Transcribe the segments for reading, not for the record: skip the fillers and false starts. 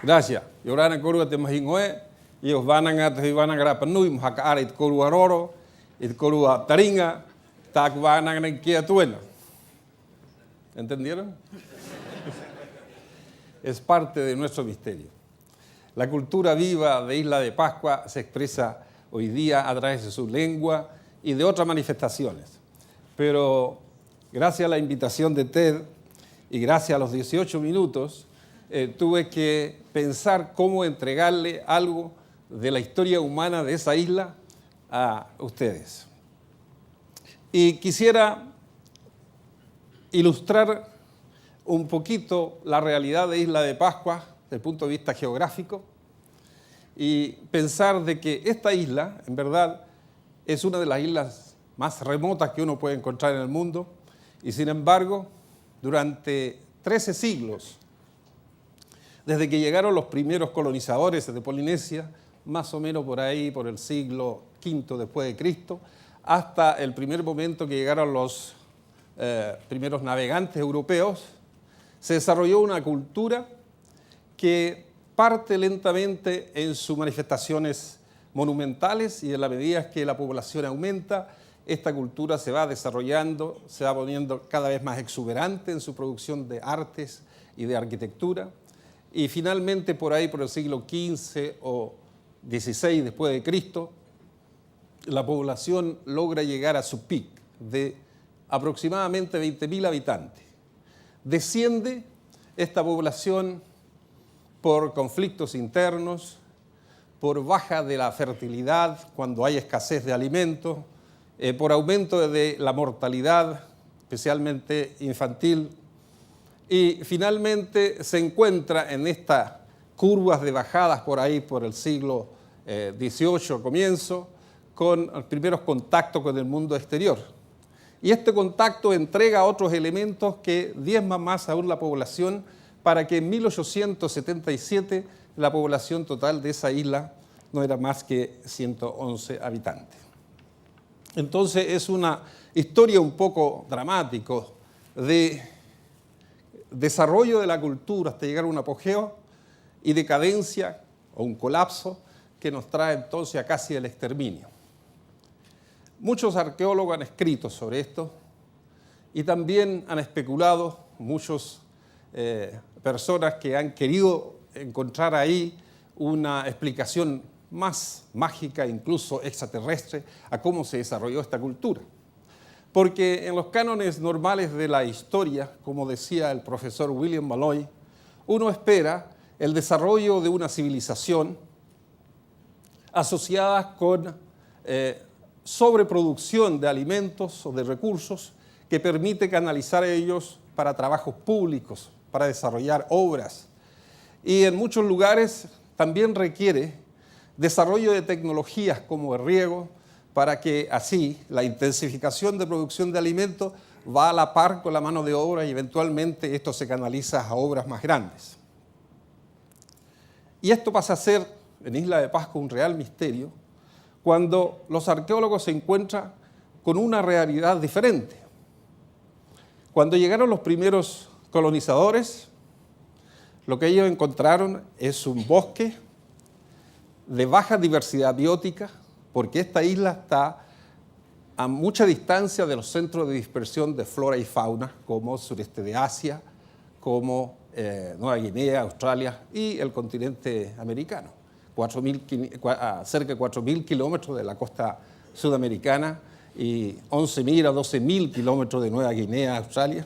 Gracias. Yorana Korua te Mahingoe, y os van a Grapanui, Mhakaara, it Korua Roro, it Korua Taringa, Tak van a Kiatuena. ¿Entendieron? Es parte de nuestro misterio. La cultura viva de Isla de Pascua se expresa hoy día a través de su lengua y de otras manifestaciones. Pero gracias a la invitación de TED y gracias a los 18 minutos, tuve que pensar cómo entregarle algo de la historia humana de esa isla a ustedes. Y quisiera ilustrar un poquito la realidad de Isla de Pascua desde el punto de vista geográfico y pensar de que esta isla, en verdad, es una de las islas más remotas que uno puede encontrar en el mundo y, sin embargo, durante 13 siglos, desde que llegaron los primeros colonizadores de Polinesia, más o menos por ahí, por el siglo V después de Cristo, hasta el primer momento que llegaron los primeros navegantes europeos, se desarrolló una cultura que parte lentamente en sus manifestaciones monumentales y en la medida que la población aumenta, esta cultura se va desarrollando, se va poniendo cada vez más exuberante en su producción de artes y de arquitectura. Y finalmente por ahí, por el siglo XV o XVI después de Cristo, la población logra llegar a su pic de aproximadamente 20.000 habitantes. Desciende esta población por conflictos internos, por baja de la fertilidad cuando hay escasez de alimentos, por aumento de la mortalidad, especialmente infantil, y finalmente se encuentra en estas curvas de bajadas por ahí por el siglo XVIII comienzo, con los primeros contactos con el mundo exterior. Y este contacto entrega otros elementos que diezman más aún la población para que en 1877 la población total de esa isla no era más que 111 habitantes. Entonces es una historia un poco dramática de desarrollo de la cultura hasta llegar a un apogeo y decadencia o un colapso que nos trae entonces a casi el exterminio. Muchos arqueólogos han escrito sobre esto y también han especulado muchas personas que han querido encontrar ahí una explicación más mágica, incluso extraterrestre, a cómo se desarrolló esta cultura. Porque en los cánones normales de la historia, como decía el profesor William Malloy, uno espera el desarrollo de una civilización asociada con sobreproducción de alimentos o de recursos que permite canalizar ellos para trabajos públicos, para desarrollar obras. Y en muchos lugares también requiere desarrollo de tecnologías como el riego, para que así la intensificación de producción de alimentos va a la par con la mano de obra y eventualmente esto se canaliza a obras más grandes. Y esto pasa a ser en Isla de Pascua un real misterio cuando los arqueólogos se encuentran con una realidad diferente. Cuando llegaron los primeros colonizadores, lo que ellos encontraron es un bosque de baja diversidad biótica, porque esta isla está a mucha distancia de los centros de dispersión de flora y fauna, como el sureste de Asia, como Nueva Guinea, Australia y el continente americano. Cerca de 4.000 kilómetros de la costa sudamericana y 11.000 a 12.000 kilómetros de Nueva Guinea, Australia.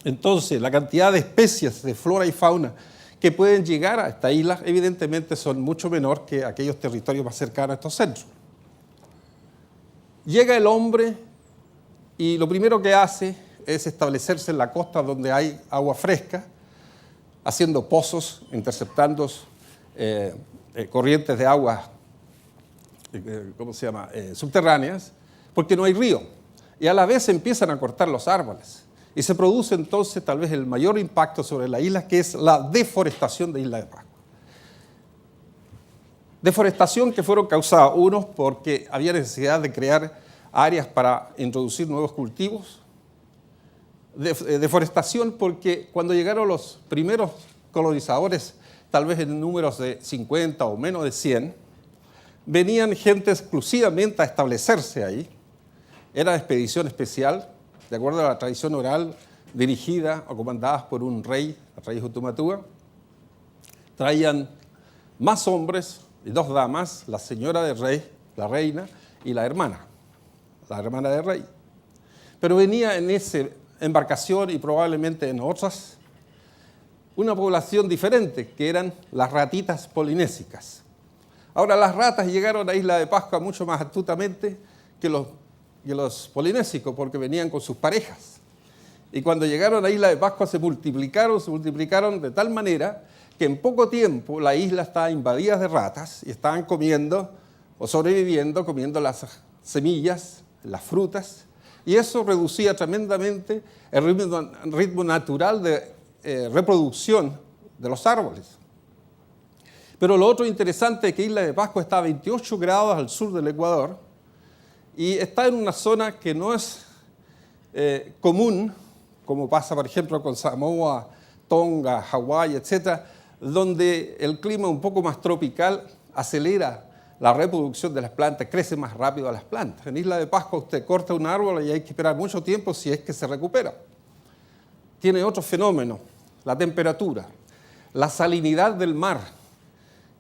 Entonces, la cantidad de especies de flora y fauna que pueden llegar a esta isla, evidentemente son mucho menor que aquellos territorios más cercanos a estos centros. Llega el hombre y lo primero que hace es establecerse en la costa donde hay agua fresca, haciendo pozos, interceptando corrientes de agua, subterráneas, porque no hay río. Y a la vez empiezan a cortar los árboles. Y se produce entonces tal vez el mayor impacto sobre la isla, que es la deforestación de Isla de Pascua. Deforestación que fueron causadas, unos, porque había necesidad de crear áreas para introducir nuevos cultivos. Deforestación porque cuando llegaron los primeros colonizadores tal vez en números de 50 o menos de 100, venían gente exclusivamente a establecerse ahí. Era expedición especial, de acuerdo a la tradición oral, dirigida o comandada por un rey, el rey Hutumatua. Traían más hombres y 2 damas, la señora del rey, la reina, y la hermana del rey. Pero venía en esa embarcación y probablemente en otras una población diferente, que eran las ratitas polinésicas. Ahora, las ratas llegaron a Isla de Pascua mucho más astutamente que los polinésicos, porque venían con sus parejas. Y cuando llegaron a Isla de Pascua se multiplicaron de tal manera que en poco tiempo la isla estaba invadida de ratas y estaban comiendo o sobreviviendo, comiendo las semillas, las frutas, y eso reducía tremendamente el ritmo natural de reproducción de los árboles. Pero lo otro interesante es que Isla de Pascua está a 28 grados al sur del Ecuador y está en una zona que no es común, como pasa por ejemplo con Samoa, Tonga, Hawái, etc., donde el clima un poco más tropical acelera la reproducción de las plantas, crece más rápido a las plantas. En Isla de Pascua usted corta un árbol y hay que esperar mucho tiempo si es que se recupera. Tiene otro fenómeno, la temperatura, la salinidad del mar,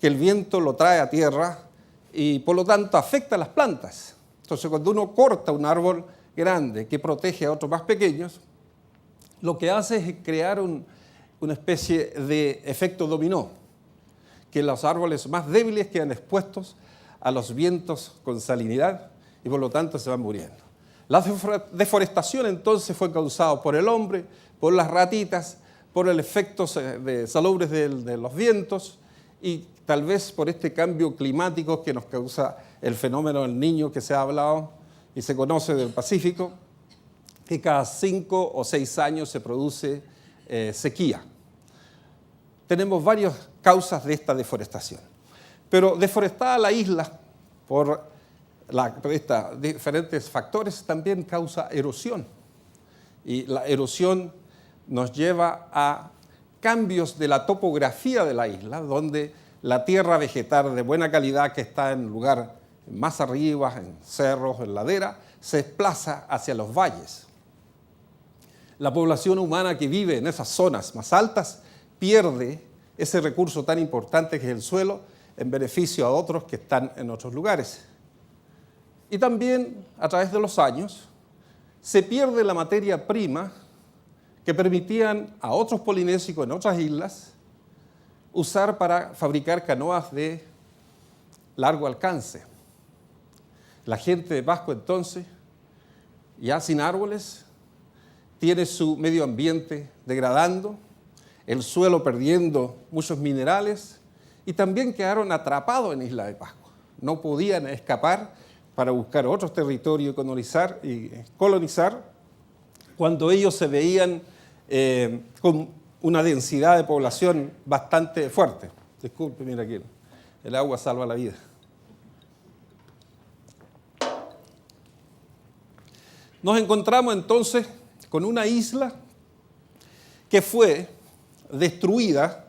que el viento lo trae a tierra y por lo tanto afecta a las plantas. Entonces cuando uno corta un árbol grande que protege a otros más pequeños, lo que hace es crear una especie de efecto dominó, que los árboles más débiles quedan expuestos a los vientos con salinidad y por lo tanto se van muriendo. La deforestación entonces fue causada por el hombre, por las ratitas, por el efecto de salubres de los vientos y tal vez por este cambio climático que nos causa el fenómeno del Niño que se ha hablado y se conoce del Pacífico, que cada 5 o 6 años se produce sequía. Tenemos varias causas de esta deforestación. Pero deforestada la isla por estos diferentes factores también causa erosión. Y la erosión nos lleva a cambios de la topografía de la isla, donde la tierra vegetal de buena calidad que está en lugar más arriba, en cerros, en ladera, se desplaza hacia los valles. La población humana que vive en esas zonas más altas pierde ese recurso tan importante que es el suelo en beneficio a otros que están en otros lugares. Y también, a través de los años, se pierde la materia prima que permitían a otros polinésicos en otras islas usar para fabricar canoas de largo alcance. La gente de Pascua entonces, ya sin árboles, tiene su medio ambiente degradando, el suelo perdiendo muchos minerales y también quedaron atrapados en Isla de Pascua. No podían escapar para buscar otros territorios y colonizar cuando ellos se veían con una densidad de población bastante fuerte. Disculpe, mira aquí, el agua salva la vida. Nos encontramos entonces con una isla que fue destruida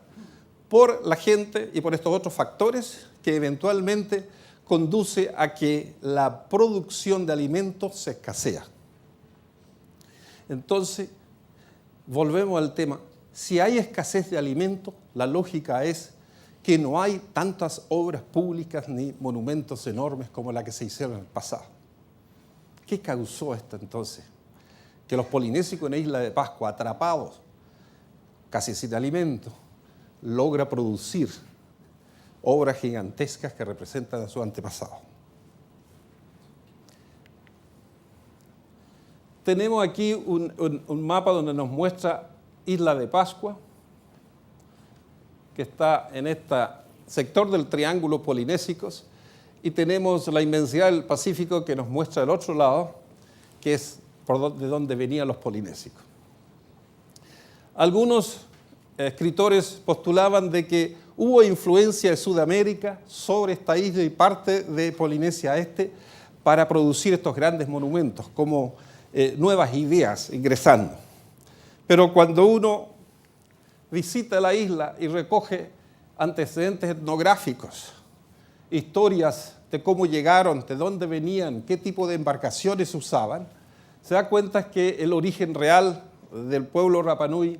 por la gente y por estos otros factores que eventualmente conduce a que la producción de alimentos se escasea. Entonces, volvemos al tema. Si hay escasez de alimentos, la lógica es que no hay tantas obras públicas ni monumentos enormes como la que se hicieron en el pasado. ¿Qué causó esto entonces? Que los polinésicos en Isla de Pascua, atrapados, casi sin alimento, logra producir obras gigantescas que representan a sus antepasados. Tenemos aquí un mapa donde nos muestra Isla de Pascua, que está en este sector del Triángulo Polinésicos, y tenemos la inmensidad del Pacífico que nos muestra el otro lado, que es de donde venían los polinésicos. Algunos escritores postulaban de que hubo influencia de Sudamérica sobre esta isla y parte de Polinesia Este para producir estos grandes monumentos, como nuevas ideas ingresando. Pero cuando uno visita la isla y recoge antecedentes etnográficos, historias de cómo llegaron, de dónde venían, qué tipo de embarcaciones usaban, se da cuenta que el origen real del pueblo Rapa Nui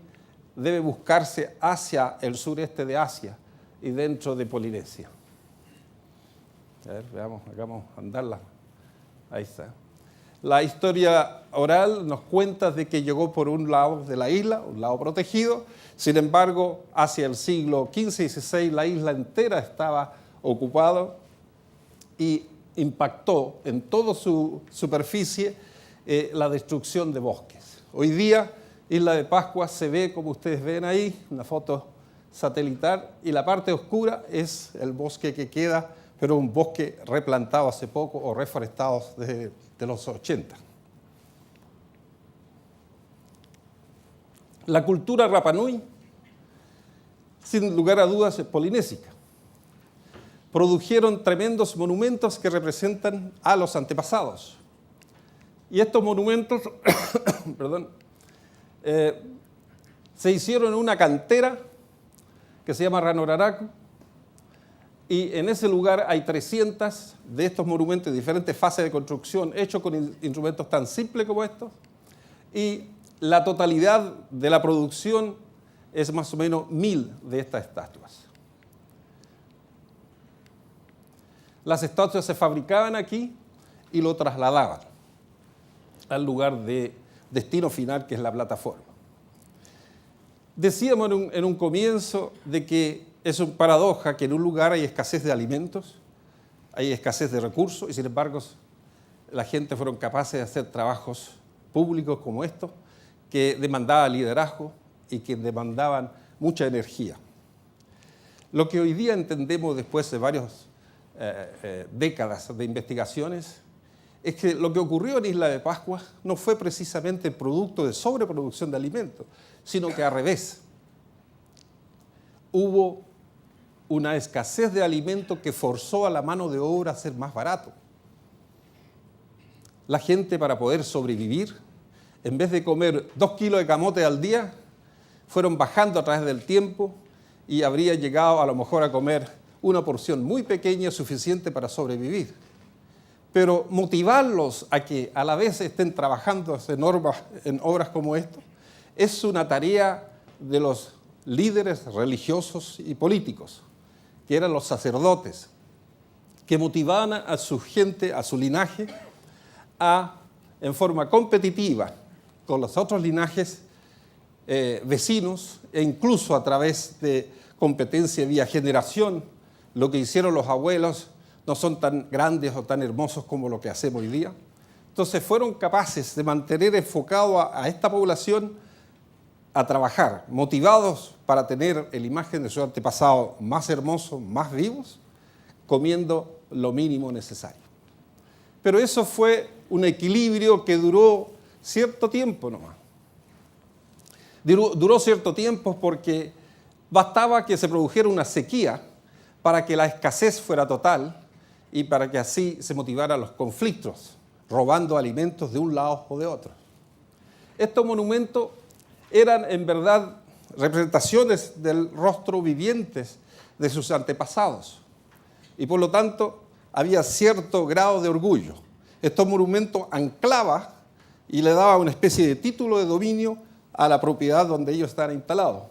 debe buscarse hacia el sureste de Asia y dentro de Polinesia. A ver, veamos, hagamos andarla. Ahí está. La historia oral nos cuenta de que llegó por un lado de la isla, un lado protegido. Sin embargo, hacia el siglo XV y XVI la isla entera estaba ocupada y impactó en toda su superficie la destrucción de bosques. Hoy día, Isla de Pascua se ve, como ustedes ven ahí, una foto satelital, y la parte oscura es el bosque que queda, pero un bosque replantado hace poco o reforestado desde los 80. La cultura Rapa Nui, sin lugar a dudas, es polinésica. Produjeron tremendos monumentos que representan a los antepasados. Y estos monumentos perdón, se hicieron en una cantera que se llama Ranoraraku, y en ese lugar hay 300 de estos monumentos en diferentes fases de construcción, hechos con instrumentos tan simples como estos, y la totalidad de la producción es más o menos 1000 de estas estatuas. Las estatuas se fabricaban aquí y lo trasladaban al lugar de destino final, que es la plataforma. Decíamos en un comienzo de que es una paradoja que en un lugar hay escasez de alimentos, hay escasez de recursos, y sin embargo la gente fueron capaces de hacer trabajos públicos como estos, que demandaban liderazgo y que demandaban mucha energía. Lo que hoy día entendemos después de varias décadas de investigaciones es que lo que ocurrió en Isla de Pascua no fue precisamente producto de sobreproducción de alimentos, sino que al revés. Hubo una escasez de alimentos que forzó a la mano de obra a ser más barato. La gente, para poder sobrevivir, en vez de comer 2 kilos de camote al día, fueron bajando a través del tiempo y habría llegado a lo mejor a comer una porción muy pequeña suficiente para sobrevivir. Pero motivarlos a que a la vez estén trabajando en obras como esto es una tarea de los líderes religiosos y políticos, que eran los sacerdotes, que motivaban a su gente, a su linaje, en forma competitiva con los otros linajes vecinos, e incluso a través de competencia vía generación. Lo que hicieron los abuelos no son tan grandes o tan hermosos como lo que hacemos hoy día. Entonces fueron capaces de mantener enfocado a esta población a trabajar, motivados para tener la imagen de su antepasado más hermosos, más vivos, comiendo lo mínimo necesario. Pero eso fue un equilibrio que duró cierto tiempo nomás. Duró cierto tiempo porque bastaba que se produjera una sequía para que la escasez fuera total y para que así se motivaran los conflictos, robando alimentos de un lado o de otro. Estos monumentos eran en verdad representaciones del rostro vivientes de sus antepasados y por lo tanto había cierto grado de orgullo. Estos monumentos anclaban y le daban una especie de título de dominio a la propiedad donde ellos estaban instalados.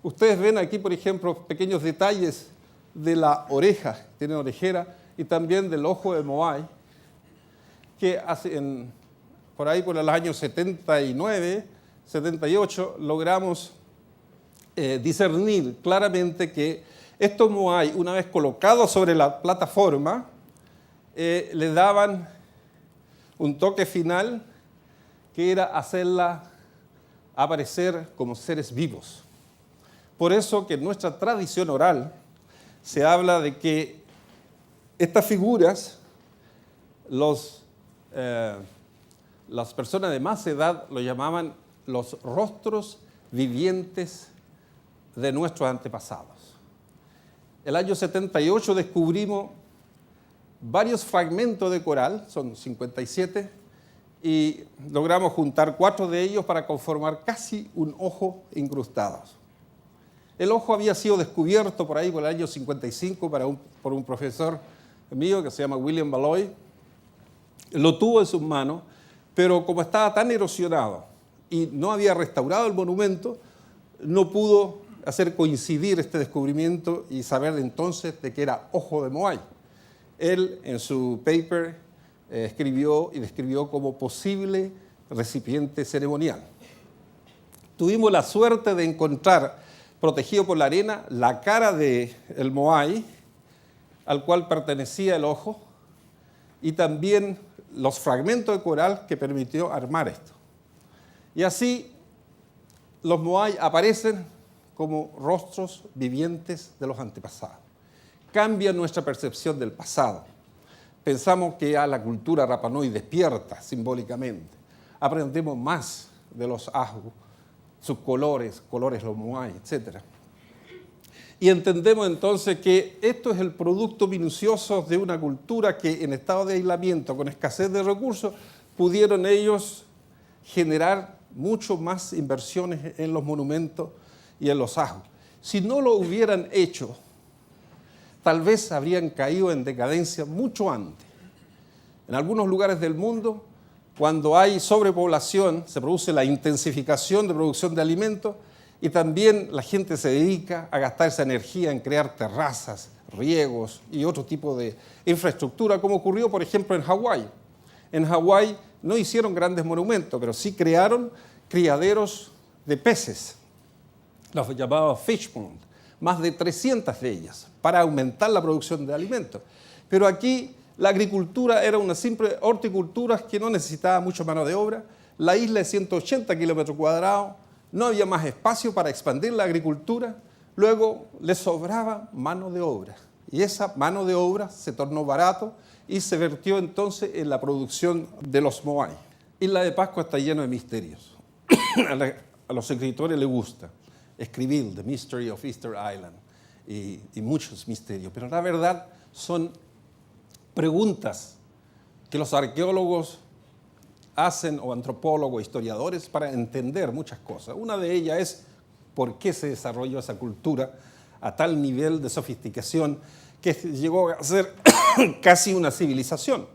Ustedes ven aquí, por ejemplo, pequeños detalles de la oreja, tiene orejera, y también del ojo de Moai, que por ahí por los años 79, 78, logramos discernir claramente que estos Moai, una vez colocados sobre la plataforma, le daban un toque final que era hacerla aparecer como seres vivos. Por eso que en nuestra tradición oral se habla de que estas figuras, las personas de más edad lo llamaban los rostros vivientes de nuestros antepasados. El año 78 descubrimos varios fragmentos de coral, son 57, y logramos juntar 4 de ellos para conformar casi un ojo incrustado. El ojo había sido descubierto por ahí por el año 55 por un profesor mío que se llama William Valois. Lo tuvo en sus manos, pero como estaba tan erosionado y no había restaurado el monumento, no pudo hacer coincidir este descubrimiento y saber entonces de que era ojo de Moai. Él en su paper escribió y describió como posible recipiente ceremonial. Tuvimos la suerte de encontrar, protegido por la arena, la cara del Moai, al cual pertenecía el ojo, y también los fragmentos de coral que permitió armar esto. Y así los Moai aparecen como rostros vivientes de los antepasados. Cambia nuestra percepción del pasado. Pensamos que ya la cultura Rapa Nui despierta simbólicamente. Aprendemos más de los Ahu, sus colores los Moai, etc. Y entendemos entonces que esto es el producto minucioso de una cultura que en estado de aislamiento, con escasez de recursos, pudieron ellos generar mucho más inversiones en los monumentos y en los Ahu. Si no lo hubieran hecho, tal vez habrían caído en decadencia mucho antes. En algunos lugares del mundo, cuando hay sobrepoblación, se produce la intensificación de producción de alimentos y también la gente se dedica a gastar esa energía en crear terrazas, riegos y otro tipo de infraestructura, como ocurrió, por ejemplo, en Hawái. En Hawái no hicieron grandes monumentos, pero sí crearon criaderos de peces, los llamados fish pond, más de 300 de ellas, para aumentar la producción de alimentos. Pero aquí la agricultura era una simple horticultura que no necesitaba mucha mano de obra. La isla es 180 kilómetros cuadrados, no había más espacio para expandir la agricultura. Luego le sobraba mano de obra y esa mano de obra se tornó barato y se vertió entonces en la producción de los Moai. Isla de Pascua está lleno de misterios. A los escritores les gusta escribir The Mystery of Easter Island y muchos misterios, pero la verdad son preguntas que los arqueólogos hacen, o antropólogos, historiadores, para entender muchas cosas. Una de ellas es por qué se desarrolló esa cultura a tal nivel de sofisticación que llegó a ser casi una civilización.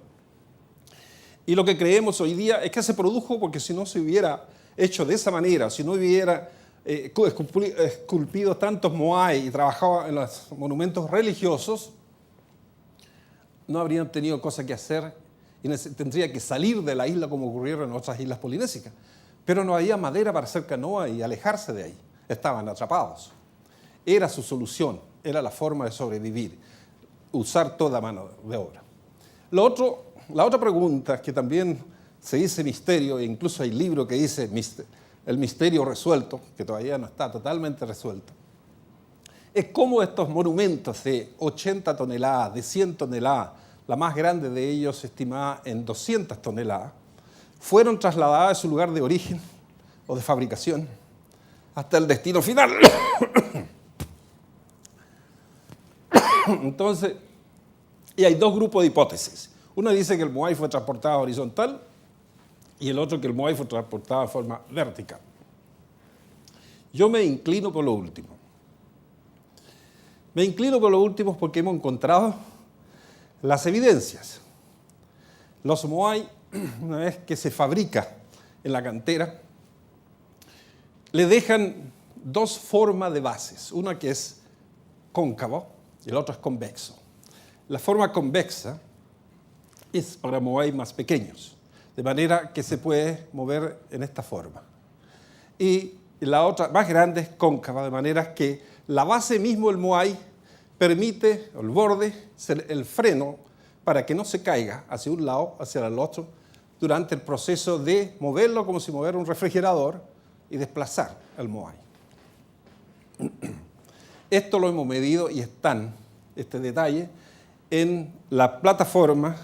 Y lo que creemos hoy día es que se produjo porque si no se hubiera hecho de esa manera, si no hubiera esculpido tantos Moai y trabajado en los monumentos religiosos, no habrían tenido cosa que hacer y tendría que salir de la isla como ocurrieron en otras islas polinésicas. Pero no había madera para hacer canoa y alejarse de ahí. Estaban atrapados. Era su solución, era la forma de sobrevivir, usar toda mano de obra. La otra pregunta que también se dice misterio, e incluso hay libro que dice el misterio resuelto, que todavía no está totalmente resuelto, es cómo estos monumentos de 80 toneladas, de 100 toneladas, la más grande de ellos estimada en 200 toneladas, fueron trasladadas de su lugar de origen o de fabricación hasta el destino final. Entonces, y hay dos grupos de hipótesis. Uno dice que el Moai fue transportado horizontal y el otro que el Moai fue transportado de forma vertical. Yo me inclino por lo último. Me inclino por lo último porque hemos encontrado las evidencias. Los Moai, una vez que se fabrica en la cantera, le dejan dos formas de bases, una que es cóncavo y el otro es convexo. La forma convexa es para Moai más pequeños, de manera que se puede mover en esta forma. Y la otra más grande es cóncava, de manera que la base mismo del Moai permite, el borde, el freno para que no se caiga hacia un lado, hacia el otro, durante el proceso de moverlo como si moviera un refrigerador y desplazar el Moai. Esto lo hemos medido y están, este detalle, en la plataforma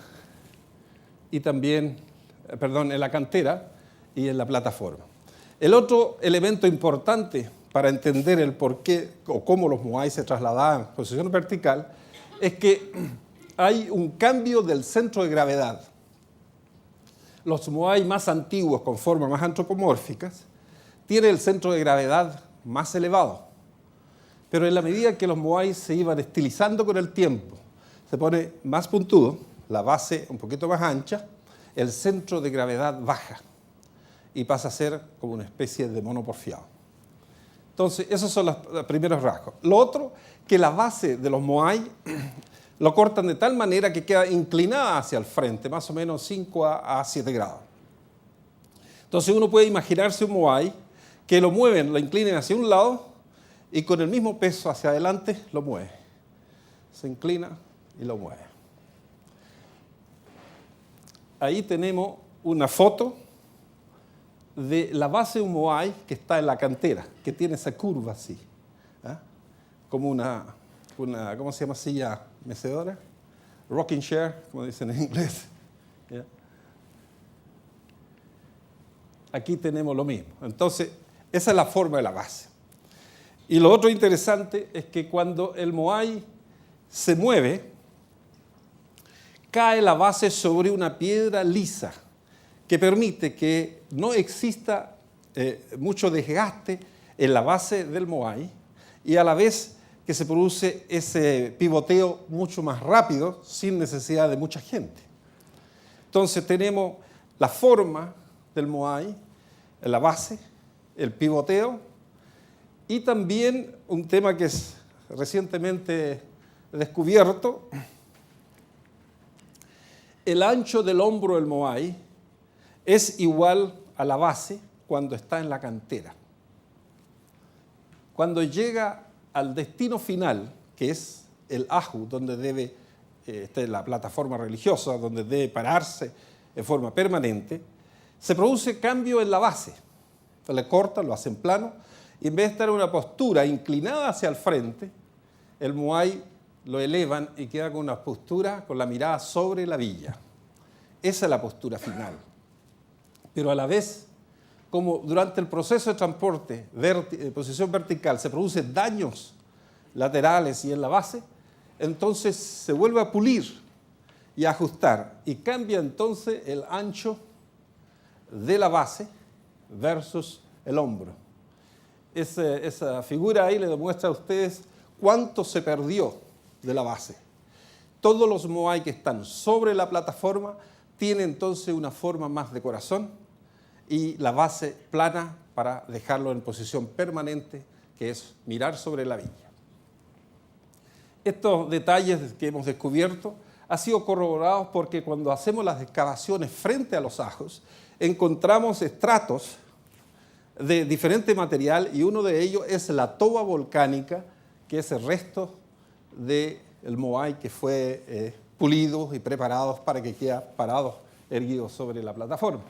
y también, en la cantera y en la plataforma. El otro elemento importante para entender el por qué o cómo los Moai se trasladaban en posición vertical es que hay un cambio del centro de gravedad. Los Moai más antiguos, con formas más antropomórficas, tienen el centro de gravedad más elevado. Pero en la medida que los moai se iban estilizando con el tiempo, se pone más puntudo, la base un poquito más ancha, el centro de gravedad baja y pasa a ser como una especie de mono porfiado. Entonces, esos son los primeros rasgos. Lo otro, que la base de los moai lo cortan de tal manera que queda inclinada hacia el frente, más o menos 5 a 7 grados. Entonces uno puede imaginarse un moai que lo mueven, lo inclinen hacia un lado y con el mismo peso hacia adelante lo mueve. Se inclina y lo mueve. Ahí tenemos una foto de la base de un moai que está en la cantera, que tiene esa curva así, ¿eh? Como una, ¿cómo se llama silla mecedora? Rocking chair, como dicen en inglés. ¿Ya? Aquí tenemos lo mismo. Entonces, esa es la forma de la base. Y lo otro interesante es que cuando el moai se mueve, cae la base sobre una piedra lisa que permite que no exista mucho desgaste en la base del moai y a la vez que se produce ese pivoteo mucho más rápido sin necesidad de mucha gente. Entonces tenemos la forma del moai, la base, el pivoteo y también un tema que es recientemente descubierto, el ancho del hombro del moai es igual a la base cuando está en la cantera. Cuando llega al destino final, que es el aju, donde debe, esta es la plataforma religiosa, donde debe pararse en forma permanente, se produce cambio en la base. Le cortan, lo hacen plano, y en vez de estar en una postura inclinada hacia el frente, el moai lo elevan y queda con una postura con la mirada sobre la villa. Esa es la postura final. Pero a la vez, como durante el proceso de transporte en posición vertical se producen daños laterales y en la base, entonces se vuelve a pulir y a ajustar y cambia entonces el ancho de la base versus el hombro. Esa figura ahí le demuestra a ustedes cuánto se perdió de la base. Todos los moai que están sobre la plataforma tienen entonces una forma más de corazón y la base plana para dejarlo en posición permanente, que es mirar sobre la villa. Estos detalles que hemos descubierto han sido corroborados porque cuando hacemos las excavaciones frente a los ajos, encontramos estratos de diferente material y uno de ellos es la toba volcánica, que es el resto del moai que fue pulido y preparado para que quede parado, erguido sobre la plataforma.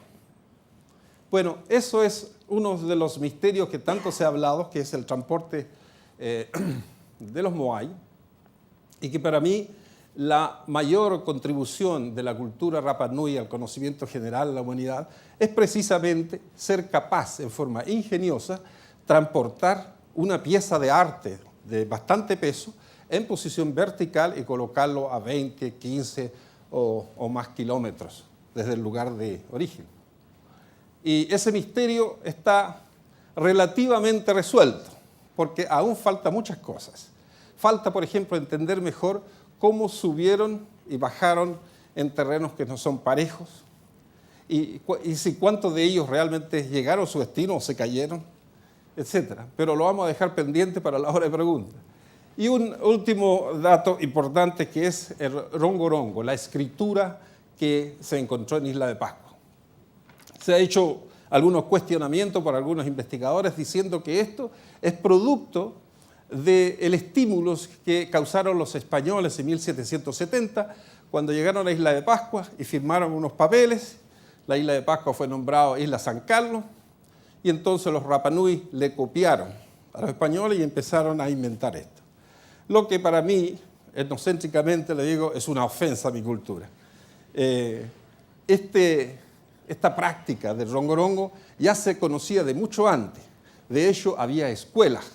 Bueno, eso es uno de los misterios que tanto se ha hablado, que es el transporte de los moai, y que para mí la mayor contribución de la cultura Rapa Nui al conocimiento general de la humanidad es precisamente ser capaz, en forma ingeniosa, transportar una pieza de arte de bastante peso en posición vertical y colocarlo a 20, 15 o más kilómetros desde el lugar de origen. Y ese misterio está relativamente resuelto, porque aún falta muchas cosas. Falta, por ejemplo, entender mejor cómo subieron y bajaron en terrenos que no son parejos, y si cuántos de ellos realmente llegaron a su destino o se cayeron, etc. Pero lo vamos a dejar pendiente para la hora de preguntas. Y un último dato importante que es el rongorongo, la escritura que se encontró en Isla de Pascua. Se ha hecho algunos cuestionamientos por algunos investigadores diciendo que esto es producto del estímulo que causaron los españoles en 1770 cuando llegaron a Isla de Pascua y firmaron unos papeles. La Isla de Pascua fue nombrada Isla San Carlos y entonces los Rapa Nui le copiaron a los españoles y empezaron a inventar esto. Lo que para mí, etnocéntricamente le digo, es una ofensa a mi cultura. Esta práctica del rongorongo ya se conocía de mucho antes. De hecho, había escuelas,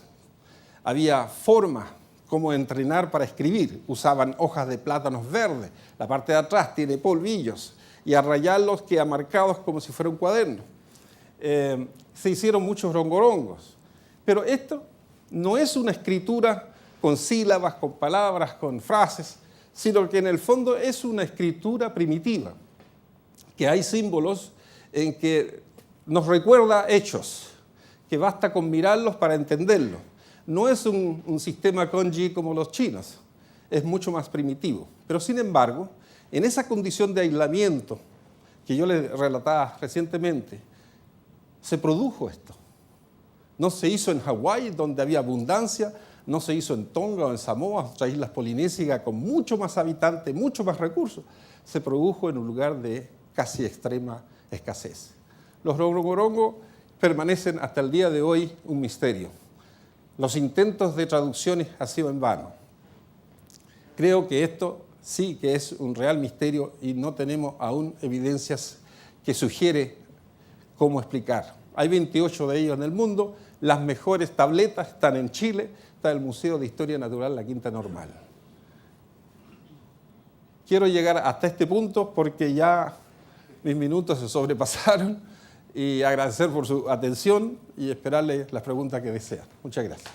había formas como entrenar para escribir. Usaban hojas de plátanos verdes, la parte de atrás tiene polvillos, y a rayarlos queda marcados como si fuera un cuaderno. Se hicieron muchos rongorongos, pero esto no es una escritura con sílabas, con palabras, con frases, sino que en el fondo es una escritura primitiva, que hay símbolos en que nos recuerda hechos, que basta con mirarlos para entenderlos. No es un sistema kanji como los chinos, es mucho más primitivo. Pero sin embargo, en esa condición de aislamiento que yo les relataba recientemente, se produjo esto. No se hizo en Hawái, donde había abundancia, no se hizo en Tonga o en Samoa, otras islas polinésicas con mucho más habitantes, mucho más recursos. Se produjo en un lugar de casi extrema escasez. Los rongorongo permanecen hasta el día de hoy un misterio. Los intentos de traducciones han sido en vano. Creo que esto sí que es un real misterio y no tenemos aún evidencias que sugiere cómo explicar. Hay 28 de ellos en el mundo. Las mejores tabletas están en Chile, está en el Museo de Historia Natural La Quinta Normal. Quiero llegar hasta este punto porque ya mis minutos se sobrepasaron y agradecer por su atención y esperarle las preguntas que desean. Muchas gracias.